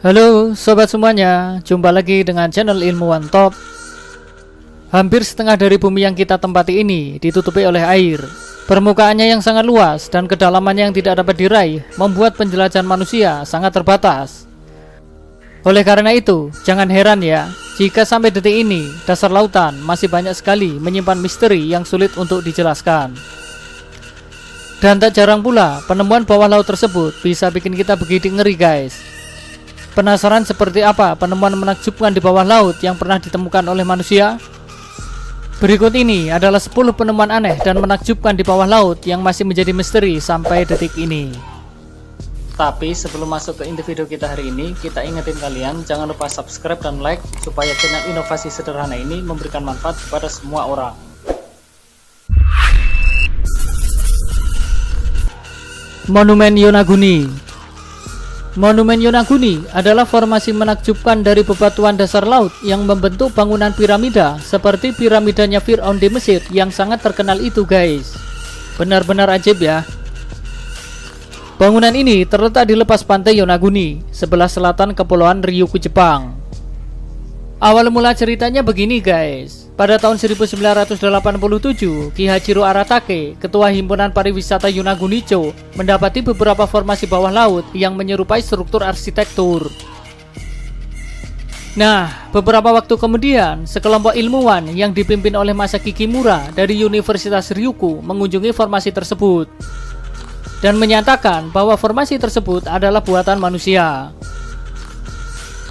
Halo sobat semuanya, jumpa lagi dengan channel Ilmuwan Top. Hampir setengah dari bumi yang kita tempati ini ditutupi oleh air. Permukaannya yang sangat luas dan kedalamannya yang tidak dapat diraih membuat penjelajahan manusia sangat terbatas. Oleh karena itu, jangan heran ya jika sampai detik ini dasar lautan masih banyak sekali menyimpan misteri yang sulit untuk dijelaskan. Dan tak jarang pula penemuan bawah laut tersebut bisa bikin kita begitu ngeri guys. Penasaran seperti apa penemuan menakjubkan di bawah laut yang pernah ditemukan oleh manusia? Berikut ini adalah 10 penemuan aneh dan menakjubkan di bawah laut yang masih menjadi misteri sampai detik ini. Tapi sebelum masuk ke inti video kita hari ini, kita ingetin kalian jangan lupa subscribe dan like supaya channel inovasi sederhana ini memberikan manfaat kepada semua orang. Monumen Yonaguni. Monumen Yonaguni adalah formasi menakjubkan dari bebatuan dasar laut yang membentuk bangunan piramida seperti piramidanya Firaun di Mesir yang sangat terkenal itu guys. Benar-benar ajaib ya. Bangunan ini terletak di lepas pantai Yonaguni, sebelah selatan Kepulauan Ryukyu, Jepang. Awal mula ceritanya begini guys. Pada tahun 1987, Ki Hachiro Aratake, Ketua Himpunan Pariwisata Yonaguni-cho, mendapati beberapa formasi bawah laut yang menyerupai struktur arsitektur. Nah, beberapa waktu kemudian, sekelompok ilmuwan yang dipimpin oleh Masaaki Kimura dari Universitas Ryukyu mengunjungi formasi tersebut dan menyatakan bahwa formasi tersebut adalah buatan manusia.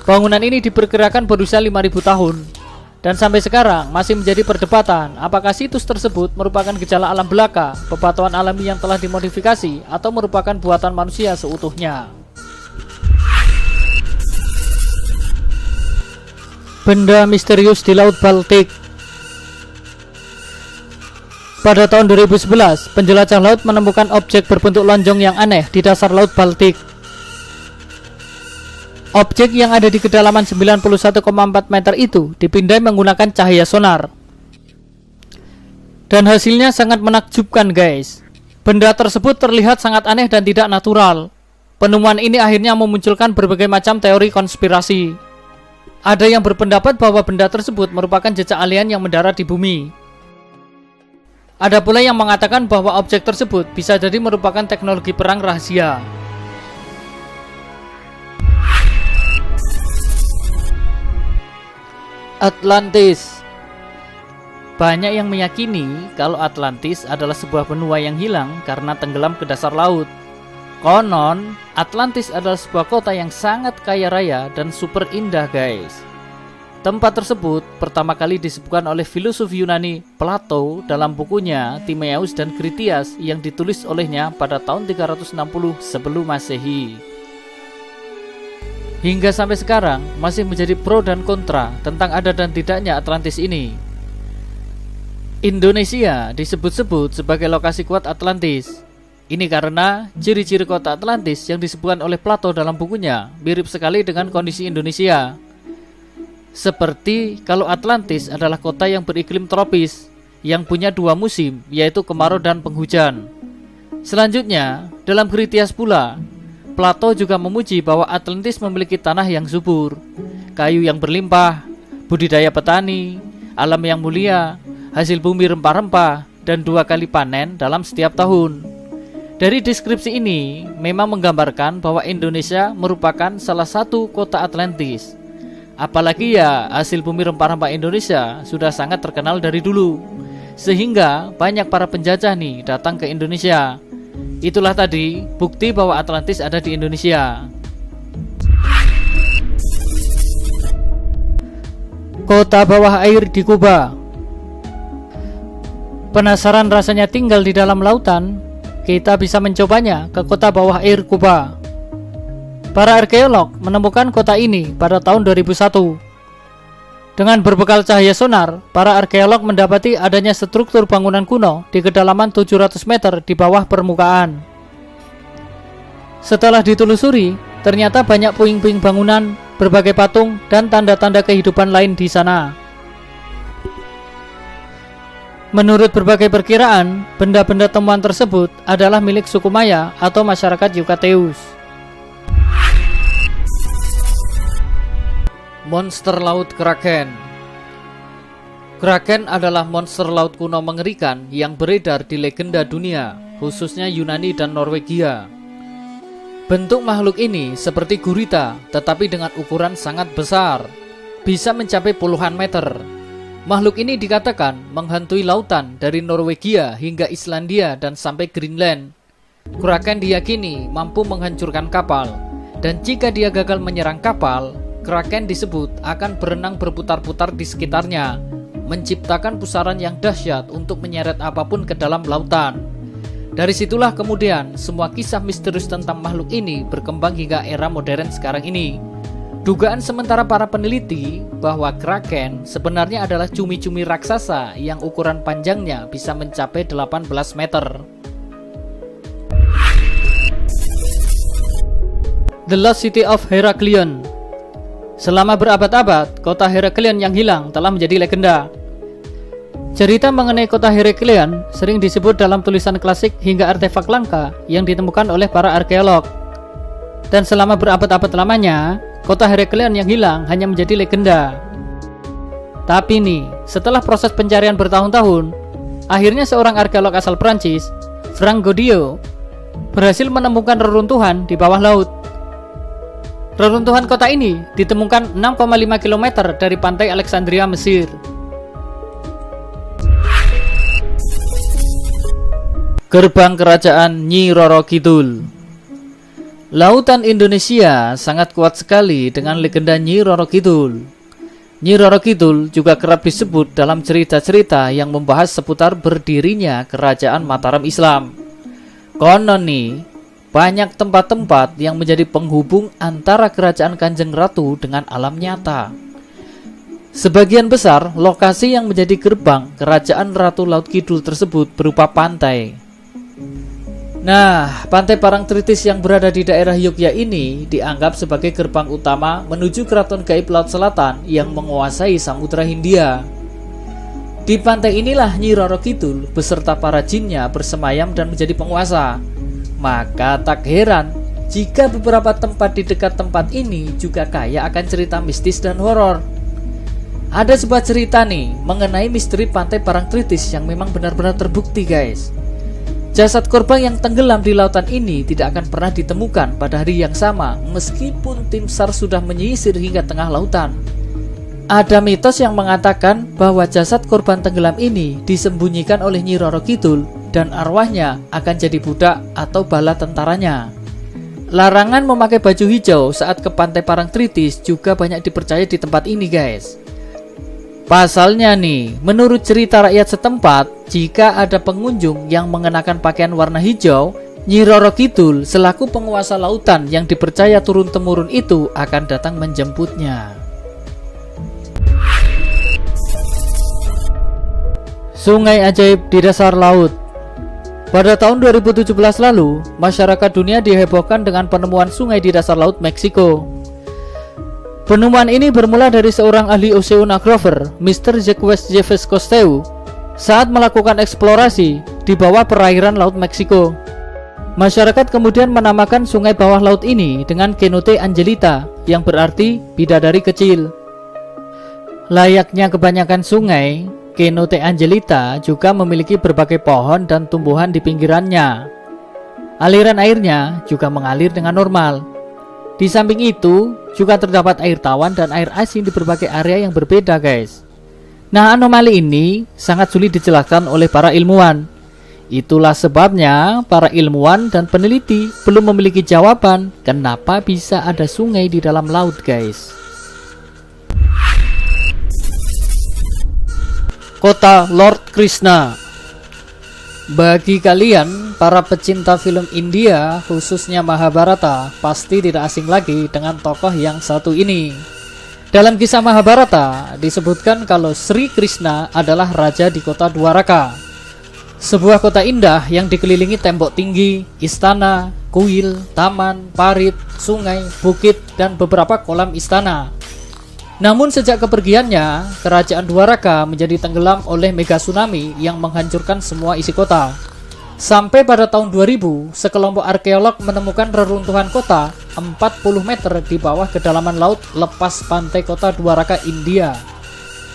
Bangunan ini diperkirakan berusia 5.000 tahun. Dan sampai sekarang masih menjadi perdebatan apakah situs tersebut merupakan gejala alam belaka, bebatuan alami yang telah dimodifikasi, atau merupakan buatan manusia seutuhnya. Benda misterius di Laut Baltik. Pada tahun 2011, penjelajah laut menemukan objek berbentuk lonjong yang aneh di dasar Laut Baltik. Objek yang ada di kedalaman 91,4 meter itu dipindai menggunakan cahaya sonar. Dan hasilnya sangat menakjubkan guys. Benda tersebut terlihat sangat aneh dan tidak natural. Penemuan ini akhirnya memunculkan berbagai macam teori konspirasi. Ada yang berpendapat bahwa benda tersebut merupakan jejak alien yang mendarat di bumi. Ada pula yang mengatakan bahwa objek tersebut bisa jadi merupakan teknologi perang rahasia. Atlantis. Banyak yang meyakini kalau Atlantis adalah sebuah benua yang hilang karena tenggelam ke dasar laut. Konon, Atlantis adalah sebuah kota yang sangat kaya raya dan super indah guys. Tempat tersebut pertama kali disebutkan oleh filosof Yunani Plato dalam bukunya Timaeus dan Critias yang ditulis olehnya pada tahun 360 sebelum Masehi. Hingga sampai sekarang masih menjadi pro dan kontra tentang ada dan tidaknya Atlantis ini. Indonesia disebut-sebut sebagai lokasi kuat Atlantis. Ini karena ciri-ciri kota Atlantis yang disebutkan oleh Plato dalam bukunya mirip sekali dengan kondisi Indonesia. Seperti kalau Atlantis adalah kota yang beriklim tropis, yang punya 2 musim, yaitu kemarau dan penghujan. Selanjutnya, dalam Critias pula, Plato juga memuji bahwa Atlantis memiliki tanah yang subur, kayu yang berlimpah, budidaya petani, alam yang mulia, hasil bumi rempah-rempah, dan 2 kali panen dalam setiap tahun. Dari deskripsi ini memang menggambarkan bahwa Indonesia merupakan salah satu kota Atlantis. Apalagi ya hasil bumi rempah-rempah Indonesia sudah sangat terkenal dari dulu, sehingga banyak para penjajah nih datang ke Indonesia. Itulah tadi bukti bahwa Atlantis ada di Indonesia. Kota bawah air di Kuba. Penasaran rasanya tinggal di dalam lautan? Kita bisa mencobanya ke kota bawah air Kuba. Para arkeolog menemukan kota ini pada tahun 2001. Dengan berbekal cahaya sonar, para arkeolog mendapati adanya struktur bangunan kuno di kedalaman 700 meter di bawah permukaan. Setelah ditelusuri, ternyata banyak puing-puing bangunan, berbagai patung, dan tanda-tanda kehidupan lain di sana. Menurut berbagai perkiraan, benda-benda temuan tersebut adalah milik suku Maya atau masyarakat Yucateus. Monster laut Kraken. Kraken adalah monster laut kuno mengerikan yang beredar di legenda dunia, khususnya Yunani dan Norwegia. Bentuk makhluk ini seperti gurita, tetapi dengan ukuran sangat besar, bisa mencapai puluhan meter. Makhluk ini dikatakan menghantui lautan dari Norwegia hingga Islandia dan sampai Greenland. Kraken diyakini mampu menghancurkan kapal, dan jika dia gagal menyerang kapal, Kraken disebut akan berenang berputar-putar di sekitarnya, menciptakan pusaran yang dahsyat untuk menyeret apapun ke dalam lautan. Dari situlah kemudian semua kisah misterius tentang makhluk ini berkembang hingga era modern sekarang ini. Dugaan sementara para peneliti bahwa Kraken sebenarnya adalah cumi-cumi raksasa yang ukuran panjangnya bisa mencapai 18 meter. The Lost City of Heraklion. Selama berabad-abad, kota Heraklion yang hilang telah menjadi legenda. Cerita mengenai kota Heraklion sering disebut dalam tulisan klasik hingga artefak langka yang ditemukan oleh para arkeolog. Dan selama berabad-abad lamanya, kota Heraklion yang hilang hanya menjadi legenda. Tapi nih, setelah proses pencarian bertahun-tahun, akhirnya seorang arkeolog asal Prancis, Frank Goddio, berhasil menemukan reruntuhan di bawah laut. Reruntuhan kota ini ditemukan 6,5 km dari pantai Alexandria, Mesir. Gerbang Kerajaan Nyi Roro Kidul. Lautan Indonesia sangat kuat sekali dengan legenda Nyi Roro Kidul. Nyi Roro Kidul juga kerap disebut dalam cerita-cerita yang membahas seputar berdirinya Kerajaan Mataram Islam. Konon nih, banyak tempat-tempat yang menjadi penghubung antara Kerajaan Kanjeng Ratu dengan alam nyata. Sebagian besar lokasi yang menjadi gerbang Kerajaan Ratu Laut Kidul tersebut berupa pantai. Nah, Pantai Parangtritis yang berada di daerah Yogyakarta ini dianggap sebagai gerbang utama menuju Keraton Gaib Laut Selatan yang menguasai Samudra Hindia. Di pantai inilah Nyi Roro Kidul beserta para jinnya bersemayam dan menjadi penguasa. Maka tak heran jika beberapa tempat di dekat tempat ini juga kaya akan cerita mistis dan horor. Ada sebuah cerita nih mengenai misteri Pantai Parangtritis yang memang benar-benar terbukti, guys. Jasad korban yang tenggelam di lautan ini tidak akan pernah ditemukan pada hari yang sama meskipun tim SAR sudah menyisir hingga tengah lautan. Ada mitos yang mengatakan bahwa jasad korban tenggelam ini disembunyikan oleh Nyi Roro Kidul dan arwahnya akan jadi budak atau bala tentaranya. Larangan memakai baju hijau saat ke Pantai Parangtritis juga banyak dipercaya di tempat ini, guys. Pasalnya nih, menurut cerita rakyat setempat, jika ada pengunjung yang mengenakan pakaian warna hijau, Nyi Roro Kidul selaku penguasa lautan yang dipercaya turun-temurun itu akan datang menjemputnya. Sungai ajaib di dasar laut. Pada tahun 2017 lalu, masyarakat dunia dihebohkan dengan penemuan sungai di dasar laut Meksiko. Penemuan ini bermula dari seorang ahli oceanographer, Mr. Jacques Yves Cousteau, saat melakukan eksplorasi di bawah perairan Laut Meksiko. Masyarakat kemudian menamakan sungai bawah laut ini dengan Cenote Angelita, yang berarti bidadari kecil. Layaknya kebanyakan sungai, Cenote Angelita juga memiliki berbagai pohon dan tumbuhan di pinggirannya. Aliran airnya juga mengalir dengan normal. Di samping itu, juga terdapat air tawar dan air asin di berbagai area yang berbeda, guys. Nah, anomali ini sangat sulit dijelaskan oleh para ilmuwan. Itulah sebabnya para ilmuwan dan peneliti belum memiliki jawaban kenapa bisa ada sungai di dalam laut, guys. Kota Lord Krishna. Bagi kalian, para pecinta film India, khususnya Mahabharata, pasti tidak asing lagi dengan tokoh yang satu ini. Dalam kisah Mahabharata, disebutkan kalau Sri Krishna adalah raja di kota Dwaraka. Sebuah kota indah yang dikelilingi tembok tinggi, istana, kuil, taman, parit, sungai, bukit, dan beberapa kolam istana. Namun sejak kepergiannya, kerajaan Dwaraka menjadi tenggelam oleh mega tsunami yang menghancurkan semua isi kota. Sampai pada tahun 2000, sekelompok arkeolog menemukan reruntuhan kota 40 meter di bawah kedalaman laut lepas pantai kota Dwaraka, India.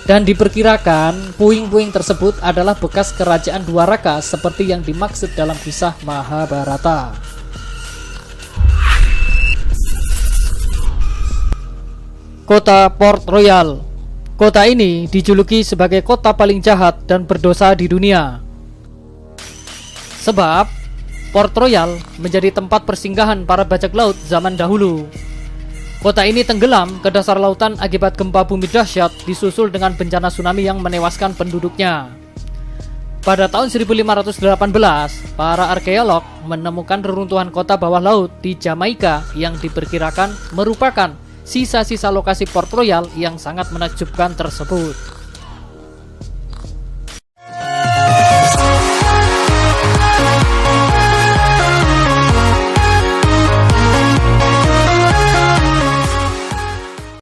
Dan diperkirakan puing-puing tersebut adalah bekas kerajaan Dwaraka seperti yang dimaksud dalam kisah Mahabharata. Kota Port Royal. Kota ini dijuluki sebagai kota paling jahat dan berdosa di dunia. Sebab Port Royal menjadi tempat persinggahan para bajak laut zaman dahulu. Kota ini tenggelam ke dasar lautan akibat gempa bumi dahsyat disusul dengan bencana tsunami yang menewaskan penduduknya. Pada tahun 1518, para arkeolog menemukan reruntuhan kota bawah laut di Jamaika yang diperkirakan merupakan sisa-sisa lokasi Port Royal yang sangat menakjubkan tersebut.